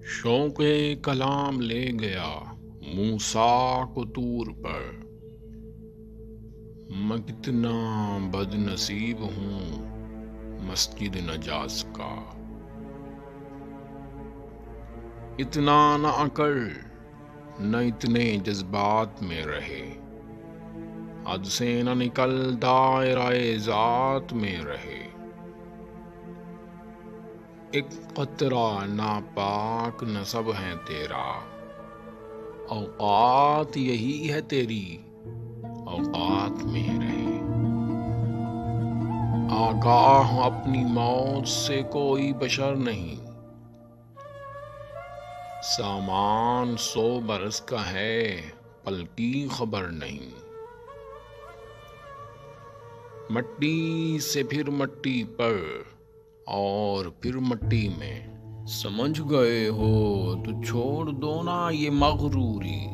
شوق کلام لے گیا موسیٰ کو طور پر، میں کتنا بد نصیب ہوں مسجد نجاز کا۔ اتنا نہ عقل نہ اتنے جذبات میں رہے، حد سے نہ نکل دائرہ ذات میں رہے۔ ایک قطرہ ناپاک نسب ہے تیرا، اوقات یہی ہے تیری اوقات میں رہے۔ آگاہ اپنی موت سے کوئی بشر نہیں، سامان 100 برس کا ہے پل کی خبر نہیں۔ مٹی سے پھر مٹی پر اور پھر مٹی میں، سمجھ گئے ہو تو چھوڑ دو نا یہ مغروری۔